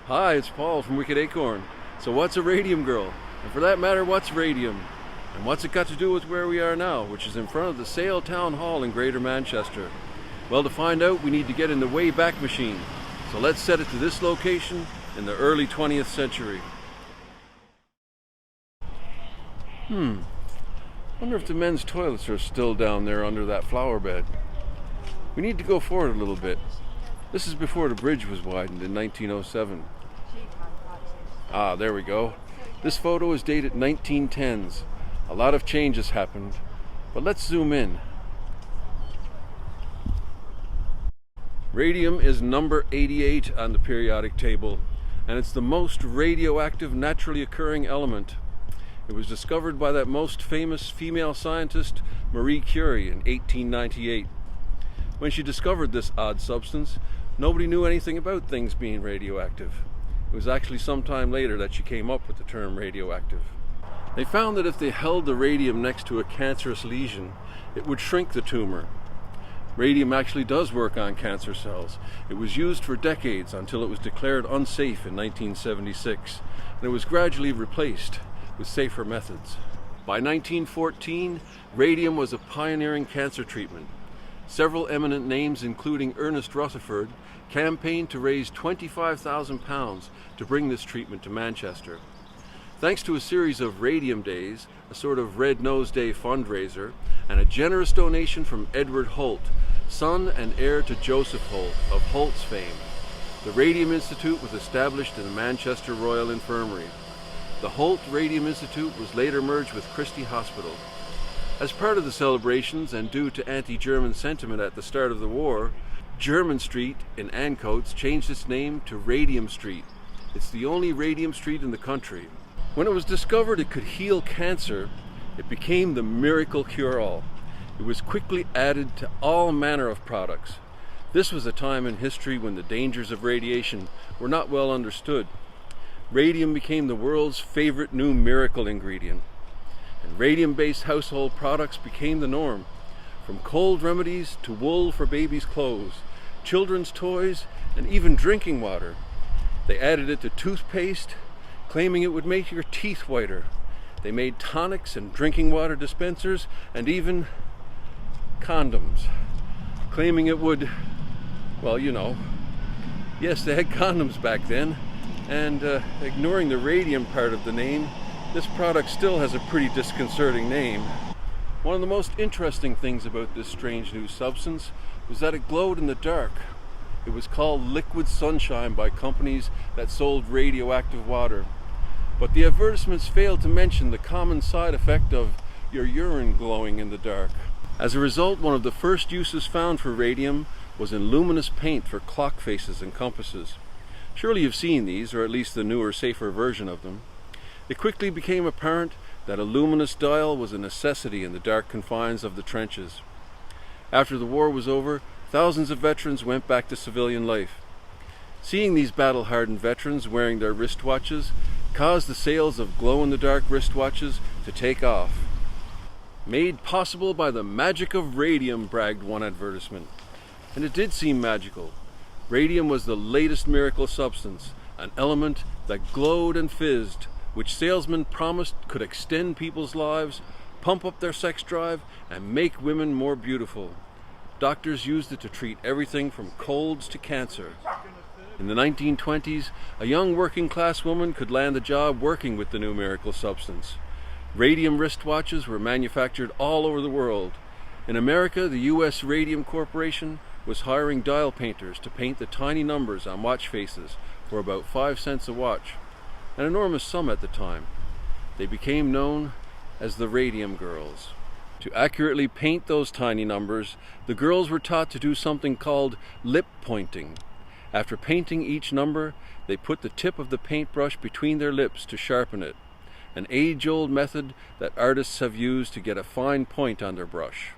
Hi, it's Paul from Wicked Acorn. So what's a radium girl? And for that matter, what's radium? And what's it got to do with where we are now, which is in front of the Sale Town Hall in Greater Manchester? Well, to find out, we need to get in the Wayback Machine. So let's set it to this location in the early 20th century. Wonder if the men's toilets are still down there under that flower bed. We need to go forward a little bit. This is before the bridge was widened in 1907. Ah, there we go. This photo is dated 1910s. A lot of changes happened, but let's zoom in. Radium is number 88 on the periodic table, and it's the most radioactive naturally occurring element. It was discovered by that most famous female scientist, Marie Curie, in 1898. When she discovered this odd substance, nobody knew anything about things being radioactive. It was actually some time later that she came up with the term radioactive. They found that if they held the radium next to a cancerous lesion, it would shrink the tumor. Radium actually does work on cancer cells. It was used for decades until it was declared unsafe in 1976, and it was gradually replaced with safer methods. By 1914, radium was a pioneering cancer treatment. Several eminent names, including Ernest Rutherford, campaigned to raise £25,000 to bring this treatment to Manchester. Thanks to a series of Radium Days, a sort of Red Nose Day fundraiser, and a generous donation from Edward Holt, son and heir to Joseph Holt of Holt's fame, the Radium Institute was established in the Manchester Royal Infirmary. The Holt Radium Institute was later merged with Christie Hospital. As part of the celebrations and due to anti-German sentiment at the start of the war, German Street in Ancoats changed its name to Radium Street. It's the only radium street in the country. When it was discovered it could heal cancer, it became the miracle cure-all. It was quickly added to all manner of products. This was a time in history when the dangers of radiation were not well understood. Radium became the world's favorite new miracle ingredient. And radium-based household products became the norm. From cold remedies to wool for babies' clothes, children's toys, and even drinking water. They added it to toothpaste, claiming it would make your teeth whiter. They made tonics and drinking water dispensers, and even condoms, claiming it would, well, you know. Yes, they had condoms back then, and ignoring the radium part of the name, this product still has a pretty disconcerting name. One of the most interesting things about this strange new substance was that it glowed in the dark. It was called liquid sunshine by companies that sold radioactive water. But the advertisements failed to mention the common side effect of your urine glowing in the dark. As a result, one of the first uses found for radium was in luminous paint for clock faces and compasses. Surely you've seen these, or at least the newer, safer version of them. It quickly became apparent that a luminous dial was a necessity in the dark confines of the trenches. After the war was over, thousands of veterans went back to civilian life. Seeing these battle-hardened veterans wearing their wristwatches caused the sales of glow-in-the-dark wristwatches to take off. Made possible by the magic of radium, bragged one advertisement. And it did seem magical. Radium was the latest miracle substance, an element that glowed and fizzed, which salesmen promised could extend people's lives, pump up their sex drive, and make women more beautiful. Doctors used it to treat everything from colds to cancer. In the 1920s, a young working-class woman could land a job working with the new miracle substance. Radium wristwatches were manufactured all over the world. In America, the U.S. Radium Corporation was hiring dial painters to paint the tiny numbers on watch faces for about 5 cents a watch. An enormous sum at the time. They became known as the Radium Girls. To accurately paint those tiny numbers, the girls were taught to do something called lip pointing. After painting each number, they put the tip of the paintbrush between their lips to sharpen it, an age-old method that artists have used to get a fine point on their brush.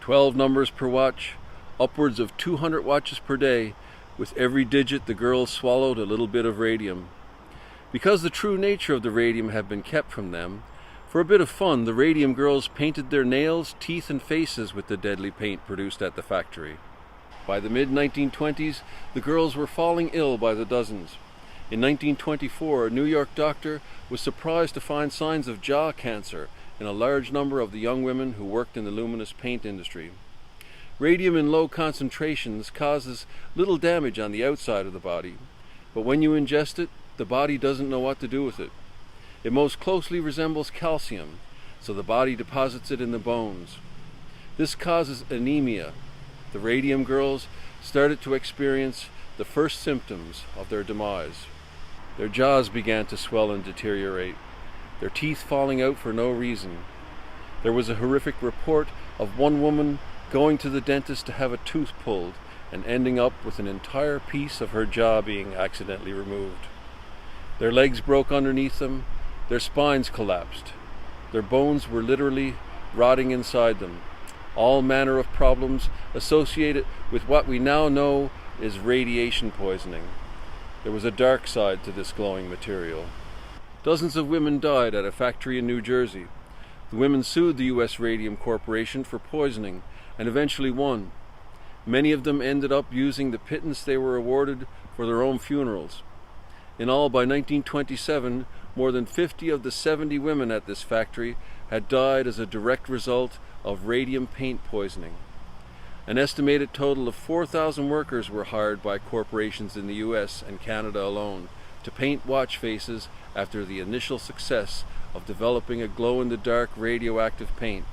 12 numbers per watch, upwards of 200 watches per day. With every digit, the girls swallowed a little bit of radium. Because the true nature of the radium had been kept from them, for a bit of fun, the Radium Girls painted their nails, teeth, and faces with the deadly paint produced at the factory. By the mid-1920s, the girls were falling ill by the dozens. In 1924, a New York doctor was surprised to find signs of jaw cancer in a large number of the young women who worked in the luminous paint industry. Radium in low concentrations causes little damage on the outside of the body, but when you ingest it, the body doesn't know what to do with it. It most closely resembles calcium, so the body deposits it in the bones. This causes anemia. The Radium Girls started to experience the first symptoms of their demise. Their jaws began to swell and deteriorate, their teeth falling out for no reason. There was a horrific report of one woman going to the dentist to have a tooth pulled and ending up with an entire piece of her jaw being accidentally removed. Their legs broke underneath them, their spines collapsed. Their bones were literally rotting inside them. All manner of problems associated with what we now know is radiation poisoning. There was a dark side to this glowing material. Dozens of women died at a factory in New Jersey. The women sued the U.S. Radium Corporation for poisoning and eventually won. Many of them ended up using the pittance they were awarded for their own funerals. In all, by 1927, more than 50 of the 70 women at this factory had died as a direct result of radium paint poisoning. An estimated total of 4,000 workers were hired by corporations in the US and Canada alone to paint watch faces after the initial success of developing a glow-in-the-dark radioactive paint.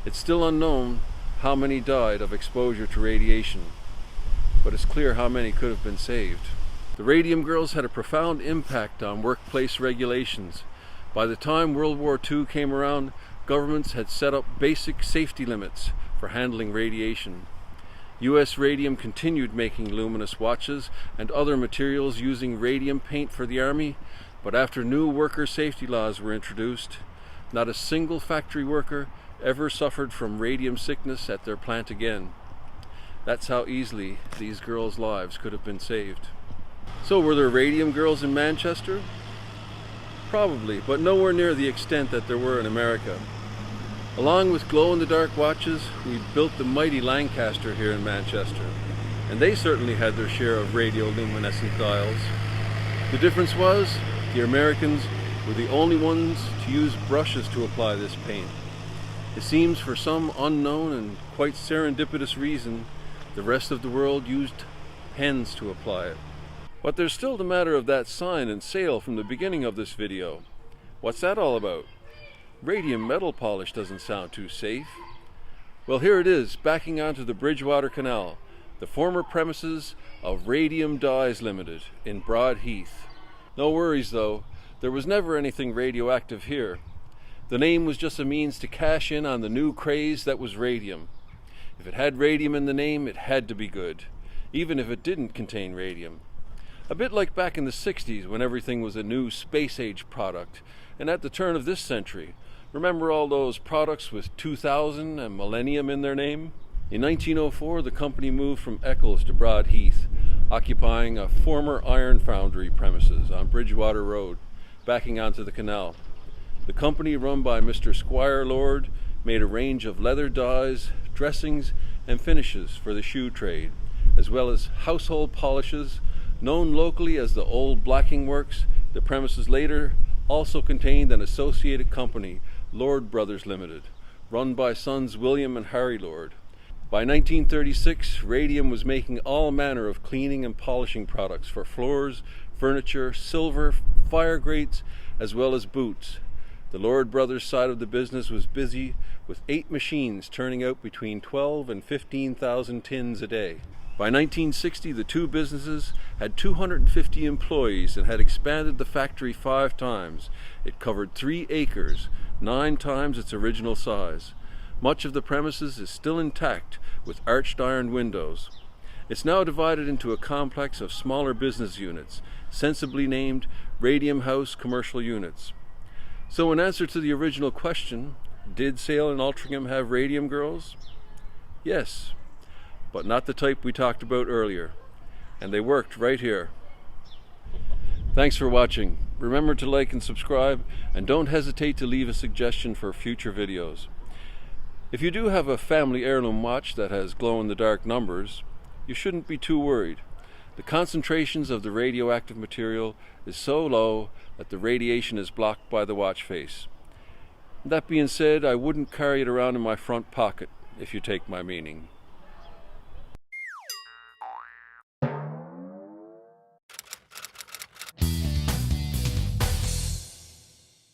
It's still unknown how many died of exposure to radiation, but it's clear how many could have been saved. The Radium Girls had a profound impact on workplace regulations. By the time World War II came around, governments had set up basic safety limits for handling radiation. U.S. Radium continued making luminous watches and other materials using radium paint for the Army, but after new worker safety laws were introduced, not a single factory worker ever suffered from radium sickness at their plant again. That's how easily these girls' lives could have been saved. So were there Radium Girls in Manchester? Probably, but nowhere near the extent that there were in America. Along with glow-in-the-dark watches, we built the mighty Lancaster here in Manchester, and they certainly had their share of radioluminescent dials. The difference was, the Americans were the only ones to use brushes to apply this paint. It seems for some unknown and quite serendipitous reason, the rest of the world used pens to apply it. But there's still the matter of that sign and sale from the beginning of this video. What's that all about? Radium metal polish doesn't sound too safe. Well, here it is, backing onto the Bridgewater Canal, the former premises of Radium Dyes Limited in Broad Heath. No worries though, there was never anything radioactive here. The name was just a means to cash in on the new craze that was radium. If it had radium in the name, it had to be good, even if it didn't contain radium. A bit like back in the 60s when everything was a new space-age product, and at the turn of this century. Remember all those products with 2000 and millennium in their name? In 1904, the company moved from Eccles to Broad Heath, occupying a former iron foundry premises on Bridgewater Road, backing onto the canal. The company, run by Mr. Squire Lord, made a range of leather dyes, dressings, and finishes for the shoe trade, as well as household polishes. Known locally as the Old Blacking Works, the premises later also contained an associated company, Lord Brothers Limited, run by sons William and Harry Lord. By 1936, Radium was making all manner of cleaning and polishing products for floors, furniture, silver, fire grates, as well as boots. The Lord Brothers side of the business was busy with 8 machines turning out between 12 and 15,000 tins a day. By 1960, the two businesses had 250 employees and had expanded the factory 5 times. It covered 3 acres, 9 times its original size. Much of the premises is still intact with arched iron windows. It's now divided into a complex of smaller business units, sensibly named Radium House Commercial Units. So in answer to the original question, did Sale and Altrincham have Radium Girls? Yes, but not the type we talked about earlier. And they worked right here. Thanks for watching. Remember to like and subscribe, and don't hesitate to leave a suggestion for future videos. If you do have a family heirloom watch that has glow-in-the-dark numbers, you shouldn't be too worried. The concentrations of the radioactive material is so low that the radiation is blocked by the watch face. That being said, I wouldn't carry it around in my front pocket, if you take my meaning.